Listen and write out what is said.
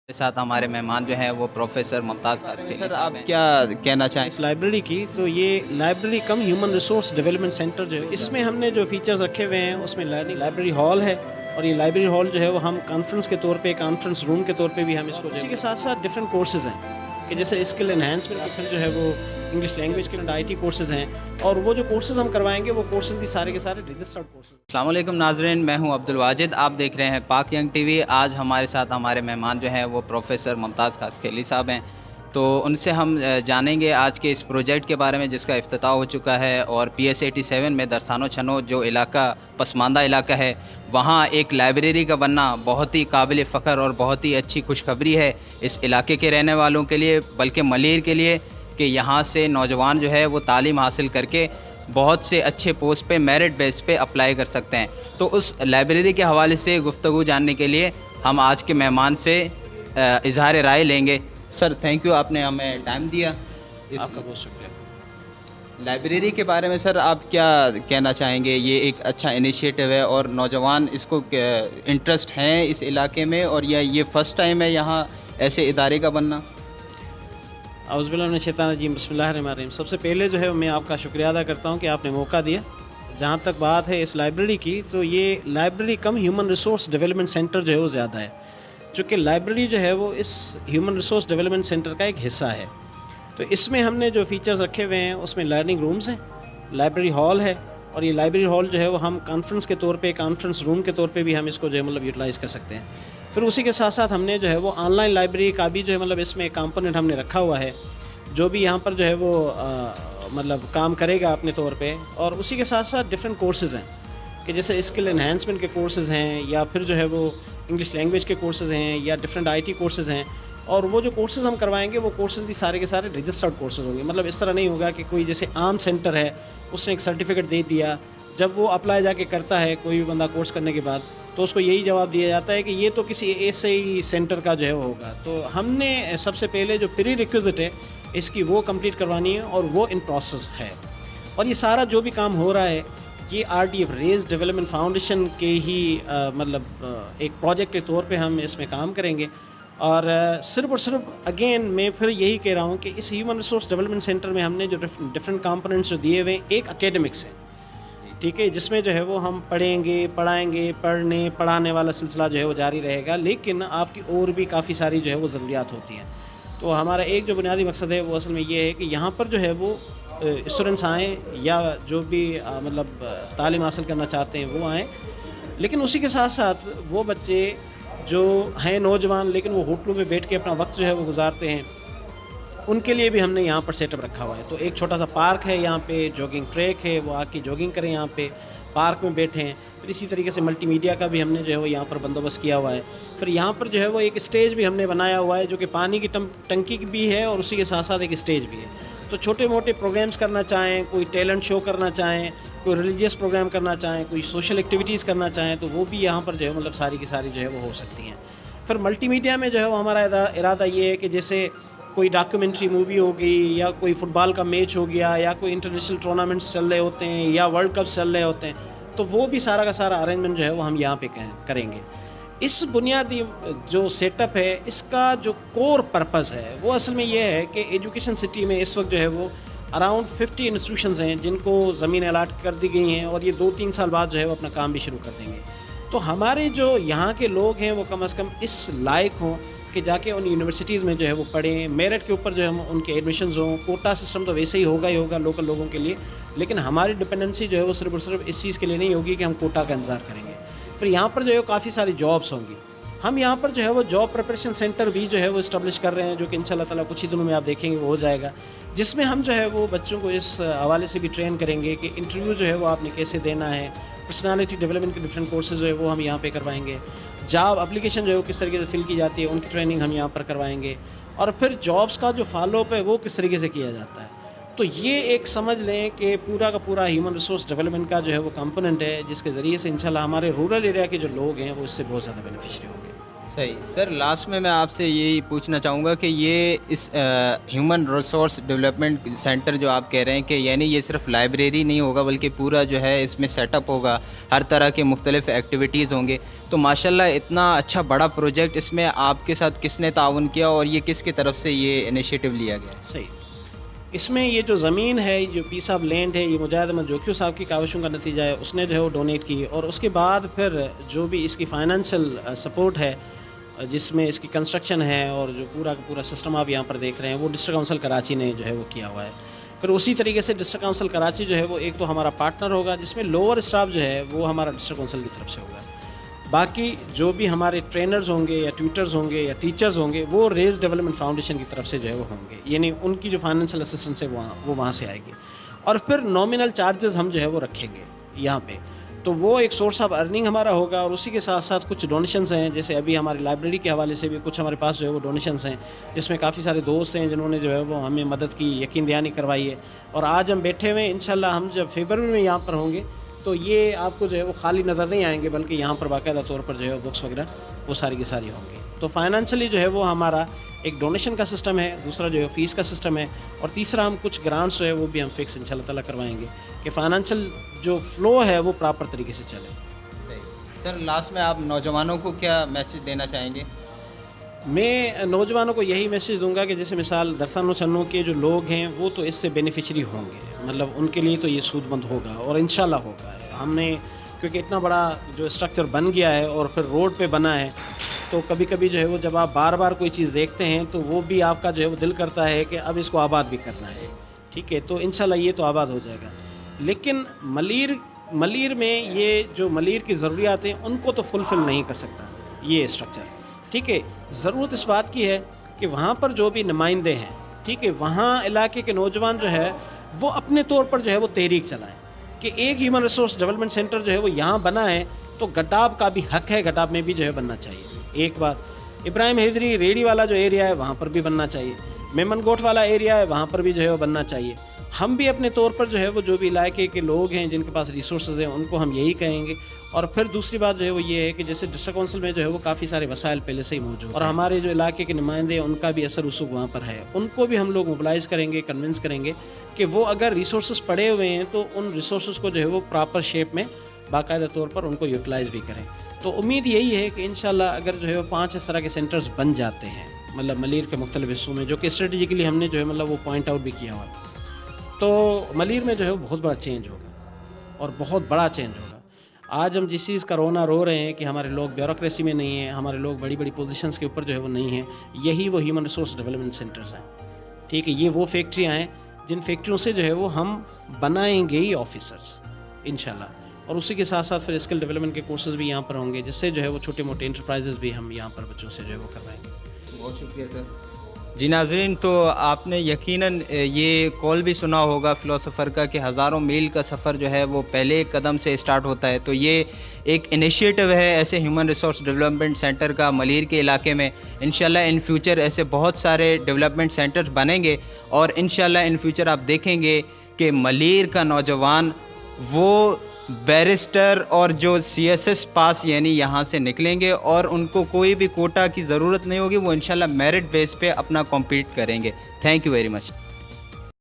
کے ساتھ ہمارے مہمان جو ہیں وہ پروفیسر ممتاز قاسقلی سر صاحب آپ ہیں۔ کیا کہنا چاہیں؟ اس لائبریری کی تو یہ لائبریری کم ہیومن ریسورس ڈیولپمنٹ سینٹر جو ہے اس میں ہم نے جو فیچرز رکھے ہوئے ہیں اس میں لرننگ لائبریری ہال ہے، اور یہ لائبریری ہال جو ہے وہ ہم کانفرنس کے طور پہ کانفرنس روم کے طور پہ بھی ہم اس کو اسی کے ساتھ ساتھ ڈفرینٹ کورسز ہیں کہ جیسے اسکل انہینسمنٹ کے پھر جو ہے وہ انگلش لینگویج کے آئی ٹی کورسز ہیں، اور وہ جو کورسز ہم کروائیں گے وہ کورسز بھی سارے کے سارے رجسٹرڈ کورسز۔ السلام علیکم ناظرین، میں ہوں عبد الواجد، آپ دیکھ رہے ہیں پاک ینگ ٹی وی۔ آج ہمارے ساتھ ہمارے مہمان جو ہیں وہ پروفیسر ممتاز قاسقلی صاحب ہیں، تو ان سے ہم جانیں گے آج کے اس پروجیکٹ کے بارے میں جس کا افتتاح ہو چکا ہے، اور پی ایس 87 میں درسانو چھنو جو علاقہ پسماندہ علاقہ ہے وہاں ایک لائبریری کا بننا بہت ہی قابل فخر اور بہت ہی اچھی خوشخبری ہے اس علاقے کے رہنے والوں کے لیے، بلکہ ملیر کے لیے، کہ یہاں سے نوجوان جو ہے وہ تعلیم حاصل کر کے بہت سے اچھے پوسٹ پہ میرٹ بیس پہ اپلائی کر سکتے ہیں۔ تو اس لائبریری کے حوالے سے گفتگو جاننے کے لیے ہم آج کے مہمان سے اظہار رائے لیں گے۔ سر تھینک یو، آپ نے ہمیں ٹائم دیا۔ آپ کا بہت شکریہ۔ لائبریری کے بارے میں سر آپ کیا کہنا چاہیں گے؟ یہ ایک اچھا انیشیٹو ہے اور نوجوان اس کو انٹرسٹ ہیں اس علاقے میں، اور یہ فرسٹ ٹائم ہے یہاں ایسے ادارے کا بننا؟ اعوذ باللہ من الشیطان الرجیم، بسم اللہ الرحمن الرحیم۔ سب سے پہلے جو ہے میں آپ کا شکریہ ادا کرتا ہوں کہ آپ نے موقع دیا۔ جہاں تک بات ہے اس لائبریری کی، تو یہ لائبریری کم ہیومن ریسورس ڈیولپمنٹ سینٹر جو ہے وہ زیادہ ہے، چونکہ لائبریری جو ہے وہ اس ہیومن ریسورس ڈیولپمنٹ سینٹر کا ایک حصہ ہے۔ تو اس میں ہم نے جو فیچرز رکھے ہوئے ہیں اس میں لرننگ رومز ہیں، لائبریری ہال ہے، اور یہ لائبریری ہال جو ہے وہ ہم کانفرنس کے طور پہ کانفرنس روم کے طور پہ بھی ہم اس کو جو ہے یوٹیلائز کر سکتے ہیں۔ پھر اسی کے ساتھ ساتھ ہم نے جو ہے وہ آن لائن لائبریری کا بھی جو ہے اس میں ایک کمپوننٹ ہم نے رکھا ہوا ہے، جو بھی یہاں پر جو ہے وہ کام کرے گا اپنے طور پہ، اور اسی کے ساتھ ساتھ ڈفرینٹ کورسز ہیں کہ جیسے اسکل انہینسمنٹ کے کورسز ہیں، یا پھر جو ہے وہ انگلش لینگویج کے کورسز ہیں، یا ڈفرینٹ آئی ٹی کورسز ہیں، اور وہ جو کورسز ہم کروائیں گے وہ کورسز بھی سارے کے سارے رجسٹرڈ کورسز ہوں گے۔ اس طرح نہیں ہوگا کہ کوئی جیسے عام سینٹر ہے اس نے ایک سرٹیفکیٹ دے دیا، جب وہ اپلائی جا کے کرتا ہے کوئی بھی بندہ کورس کرنے کے بعد، تو اس کو یہی جواب دیا جاتا ہے کہ یہ تو کسی ایسے ہی سینٹر کا جو ہے وہ ہوگا۔ تو ہم نے سب سے پہلے جو پری ریکوزٹ ہے اس کی وہ کمپلیٹ کروانی ہے، اور وہ ان پروسیس ہے، اور یہ سارا جو بھی کام ہو رہا ہے یہ آر ڈی ایف ریز ڈیولپمنٹ فاؤنڈیشن کے ہی ایک پروجیکٹ کے طور پہ ہم اس میں کام کریں گے۔ اور صرف اور صرف اگین میں پھر یہی کہہ رہا ہوں کہ اس ہیومن ریسورس ڈیولپمنٹ سینٹر میں ہم نے جو ڈفرینٹ کمپوننٹس جو دیے ہوئے ہیں، ایک اکیڈمکس ہے، ٹھیک ہے، جس میں جو ہے وہ ہم پڑھیں گے، پڑھائیں گے، پڑھانے والا سلسلہ جو ہے وہ جاری رہے گا، لیکن آپ کی اور بھی کافی ساری جو ہے وہ ضروریات ہوتی ہیں۔ تو ہمارا ایک جو بنیادی مقصد ہے وہ اصل میں یہ ہے کہ یہاں پر جو ہے وہ اسٹوڈنٹس آئیں، یا جو بھی تعلیم حاصل کرنا چاہتے ہیں وہ آئیں، لیکن اسی کے ساتھ ساتھ وہ بچے جو ہیں نوجوان لیکن وہ ہوٹلوں میں بیٹھ کے اپنا وقت جو ہے وہ گزارتے ہیں، ان کے لیے بھی ہم نے یہاں پر سیٹ اپ رکھا ہوا ہے۔ تو ایک چھوٹا سا پارک ہے یہاں پہ، جاگنگ ٹریک ہے، وہ آ کے جاگنگ کریں یہاں پہ، پارک میں بیٹھیں۔ پھر اسی طریقے سے ملٹی میڈیا کا بھی ہم نے جو ہے وہ یہاں پر بندوبست کیا ہوا ہے۔ پھر یہاں پر جو ہے وہ ایک اسٹیج بھی ہم نے بنایا ہوا ہے جو کہ پانی کی ٹنکی بھی ہے، اور اسی کے ساتھ ساتھ ایک اسٹیج بھی ہے۔ تو چھوٹے موٹے پروگرامز کرنا چاہیں، کوئی ٹیلنٹ شو کرنا چاہیں، کوئی ریلیجیس پروگرام کرنا چاہیں، کوئی سوشل ایکٹیویٹیز کرنا چاہیں، تو وہ بھی یہاں پر جو ہے ساری کی ساری جو ہے وہ ہو سکتی ہیں۔ پھر ملٹی میڈیا میں جو ہے وہ ہمارا ارادہ یہ ہے کہ جیسے کوئی ڈاکیومنٹری مووی ہوگی، یا کوئی فٹ بال کا میچ ہو گیا، یا کوئی انٹرنیشنل ٹورنامنٹس چل رہے ہوتے ہیں، یا ورلڈ کپس چل رہے ہوتے ہیں، تو وہ بھی سارا کا سارا ارینجمنٹ جو ہے وہ ہم یہاں پہ کریں گے۔ اس بنیادی جو سیٹ اپ ہے، اس کا جو کور پرپز ہے وہ اصل میں یہ ہے کہ ایجوکیشن سٹی میں اس وقت جو ہے وہ اراؤنڈ 50 انسٹیٹیوشنز ہیں جن کو زمین الاٹ کر دی گئی ہیں، اور یہ 2-3 سال بعد جو ہے وہ اپنا کام بھی شروع کر دیں گے۔ تو ہمارے جو یہاں کے لوگ ہیں وہ کم از کم اس لائق ہوں کہ جا کے ان یونیورسٹیز میں جو ہے وہ پڑھیں، میرٹ کے اوپر جو ہے ان کے ایڈمیشنز ہوں۔ کوٹا سسٹم تو ویسے ہی ہوگا لوکل لوگوں کے لیے، لیکن ہماری ڈپینڈنسی جو ہے وہ صرف اور صرف اس چیز کے لیے نہیں ہوگی کہ ہم کوٹا کا انتظار کریں گے۔ پھر یہاں پر جو ہے کافی ساری جابس ہوں گی۔ ہم یہاں پر جو ہے وہ جاب پریپریشن سینٹر بھی جو ہے وہ اسٹیبلش کر رہے ہیں، جو کہ انشاءاللہ تعالیٰ کچھ ہی دنوں میں آپ دیکھیں گے وہ ہو جائے گا، جس میں ہم جو ہے وہ بچوں کو اس حوالے سے بھی ٹرین کریں گے کہ انٹرویو جو ہے وہ آپ نے کیسے دینا ہے، پرسنالٹی ڈیولپمنٹ کے ڈفرینٹ کورسز جو ہے وہ ہم یہاں پہ کروائیں گے، جاب اپلیکیشن جو ہے وہ کس طریقے سے فل کی جاتی ہے ان کی ٹریننگ ہم یہاں پر کروائیں گے، اور پھر جابس کا جو فالو اپ ہے وہ کس طریقے سے کیا جاتا ہے۔ تو یہ ایک سمجھ لیں کہ پورا کا پورا ہیومن ریسورس ڈیولپمنٹ کا جو ہے وہ کمپوننٹ ہے، جس کے ذریعے سے انشاءاللہ ہمارے رورل ایریا کے جو لوگ ہیں وہ اس سے بہت زیادہ بینیفیشری ہوں گے۔ صحیح سر، لاسٹ میں آپ سے یہی پوچھنا چاہوں گا کہ یہ اس ہیومن ریسورس ڈیولپمنٹ سینٹر جو آپ کہہ رہے ہیں کہ یعنی یہ صرف لائبریری نہیں ہوگا بلکہ پورا جو ہے اس میں سیٹ اپ ہوگا، ہر طرح کے مختلف ایکٹیویٹیز ہوں گے، تو ماشاءاللہ اتنا اچھا بڑا پروجیکٹ، اس میں آپ کے ساتھ کس نے تعاون کیا اور یہ کس کی طرف سے یہ انیشیٹو لیا گیا؟ صحیح. اس میں یہ جو زمین ہے، جو پیس آف لینڈ ہے، یہ مجاہد احمد جوکیو صاحب کی کاوشوں کا نتیجہ ہے. اس نے جو ہے وہ ڈونیٹ کی، اور اس کے بعد پھر جو بھی اس کی فائنینشیل سپورٹ ہے، جس میں اس کی کنسٹرکشن ہے اور جو پورا کا پورا سسٹم آپ یہاں پر دیکھ رہے ہیں، وہ ڈسٹرکٹ کونسل کراچی نے جو ہے وہ کیا ہوا ہے. پھر اسی طریقے سے ڈسٹرکٹ کونسل کراچی جو ہے وہ ایک تو ہمارا پارٹنر ہوگا، جس میں لوور اسٹاف جو ہے وہ ہمارا ڈسٹرکٹ کونسل کی طرف سے ہوگا. باقی جو بھی ہمارے ٹرینرز ہوں گے یا ٹیوٹرز ہوں گے یا ٹیچرز ہوں گے، وہ ریز ڈیولپمنٹ فاؤنڈیشن کی طرف سے جو ہے وہ ہوں گے، یعنی ان کی جو فائنینشیل اسسٹنس ہے وہ وہاں سے آئے گی. اور پھر نومینل چارجز ہم جو ہے وہ رکھیں گے یہاں پہ، تو وہ ایک سورس آف ارننگ ہمارا ہوگا. اور اسی کے ساتھ ساتھ کچھ ڈونیشنز ہیں، جیسے ابھی ہماری لائبریری کے حوالے سے بھی کچھ ہمارے پاس جو ہے وہ ڈونیشنز ہیں، جس میں کافی سارے دوست ہیں جنہوں نے جو ہے وہ ہمیں مدد کی، یقین دہانی کروائی ہے. اور آج ہم بیٹھے ہوئے ہیں، انشاءاللہ ہم جب فیبروری میں یہاں پر ہوں گے تو یہ آپ کو جو ہے وہ خالی نظر نہیں آئیں گے، بلکہ یہاں پر باقاعدہ طور پر جو ہے بکس وغیرہ وہ ساری کی ساری ہوں گی. تو فائنینشلی جو ہے وہ ہمارا ایک ڈونیشن کا سسٹم ہے، دوسرا جو ہے فیس کا سسٹم ہے، اور تیسرا ہم کچھ گرانٹس جو ہے وہ بھی ہم فکس انشاءاللہ تعالیٰ کروائیں گے کہ فائنینشیل جو فلو ہے وہ پراپر طریقے سے چلے. صحیح سر، لاسٹ میں آپ نوجوانوں کو کیا میسج دینا چاہیں گے؟ میں نوجوانوں کو یہی میسیج دوں گا کہ جیسے مثال درسن و چنوں کے جو لوگ ہیں وہ تو اس سے بینیفیشری ہوں گے، مطلب ان کے لیے تو یہ سود مند ہوگا اور انشاءاللہ ہوگا. ہم نے کیونکہ اتنا بڑا جو اسٹرکچر بن گیا ہے اور پھر روڈ پہ بنا ہے، تو کبھی کبھی جو ہے وہ جب آپ بار بار کوئی چیز دیکھتے ہیں تو وہ بھی آپ کا جو ہے وہ دل کرتا ہے کہ اب اس کو آباد بھی کرنا ہے. ٹھیک ہے، تو انشاءاللہ یہ تو آباد ہو جائے گا. لیکن ملیر میں یہ جو ملیر کی ضروریات ہیں ان کو تو فلفل نہیں کر سکتا یہ اسٹرکچر. ٹھیک ہے، ضرورت اس بات کی ہے کہ وہاں پر جو بھی نمائندے ہیں، ٹھیک ہے، وہاں علاقے کے نوجوان جو ہے وہ اپنے طور پر جو ہے وہ تحریک چلائیں کہ ایک ہیومن ریسورس ڈیولپمنٹ سینٹر جو ہے وہ یہاں بنا ہے تو گٹاب کا بھی حق ہے، گٹاب میں بھی جو ہے بننا چاہیے. ایک بات، ابراہیم حیدری ریڑھی والا جو ایریا ہے وہاں پر بھی بننا چاہیے، میمن گوٹ والا ایریا ہے وہاں پر بھی جو ہے وہ بننا چاہیے. ہم بھی اپنے طور پر جو ہے وہ جو بھی علاقے کے لوگ ہیں جن کے پاس ریسورسز ہیں ان کو ہم یہی کہیں گے. اور پھر دوسری بات جو ہے وہ یہ ہے کہ جیسے ڈسٹرکٹ کونسل میں جو ہے وہ کافی سارے وسائل پہلے سے ہی موجود ہیں، اور ہمارے جو علاقے کے نمائندے ہیں ان کا بھی اثر رسوخ وہاں پر ہے، ان کو بھی ہم لوگ موبلائز کریں گے، کنونس کریں گے کہ وہ اگر ریسورسز پڑے ہوئے ہیں تو ان ریسورسز کو جو ہے وہ پراپر شیپ میں باقاعدہ طور پر ان کو یوٹیلائز بھی کریں. تو امید یہی ہے کہ انشاءاللہ اگر جو ہے وہ 5 اس طرح کے سینٹرز بن جاتے ہیں مطلب ملیر کے مختلف حصوں میں، جو کہ اسٹریٹجیکلی ہم نے جو ہے مطلب وہ پوائنٹ آؤٹ بھی کیا ہوا، تو ملیر میں جو ہے وہ بہت بڑا چینج ہوگا اور بہت بڑا چینج ہوگا. آج ہم جس چیز کا رونا رو رہے ہیں کہ ہمارے لوگ بیوروکریسی میں نہیں ہیں، ہمارے لوگ بڑی بڑی پوزیشنز کے اوپر جو ہے وہ نہیں ہیں، یہی وہ ہیومن ریسورس ڈیولپمنٹ سینٹرز ہیں. ٹھیک ہے، یہ وہ فیکٹریاں ہیں جن فیکٹریوں سے جو ہے وہ ہم بنائیں گے ہی آفیسرز انشاءاللہ. اور اسی کے ساتھ ساتھ پھر اسکل ڈیولپمنٹ کے کورسز بھی یہاں پر ہوں گے، جس سے جو ہے وہ چھوٹے موٹے انٹرپرائزز بھی ہم یہاں پر بچوں سے جو ہے وہ کروائیں گے. بہت شکریہ سر. جی ناظرین، تو آپ نے یقیناً یہ کال بھی سنا ہوگا فلاسفر کا کہ ہزاروں میل کا سفر جو ہے وہ پہلے قدم سے اسٹارٹ ہوتا ہے. تو یہ ایک انیشیٹو ہے ایسے ہیومن ریسورس ڈیولپمنٹ سینٹر کا ملیر کے علاقے میں. انشاءاللہ ان فیوچر ایسے بہت سارے ڈیولپمنٹ سینٹرز بنیں گے، اور انشاءاللہ ان فیوچر آپ دیکھیں گے کہ ملیر کا نوجوان وہ بیرسٹر اور جو CSS پاس یعنی یہاں سے نکلیں گے، اور ان کو کوئی بھی کوٹا کی ضرورت نہیں ہوگی، وہ انشاءاللہ میرٹ بیس پہ اپنا کمپیٹ کریں گے. Thank you very much.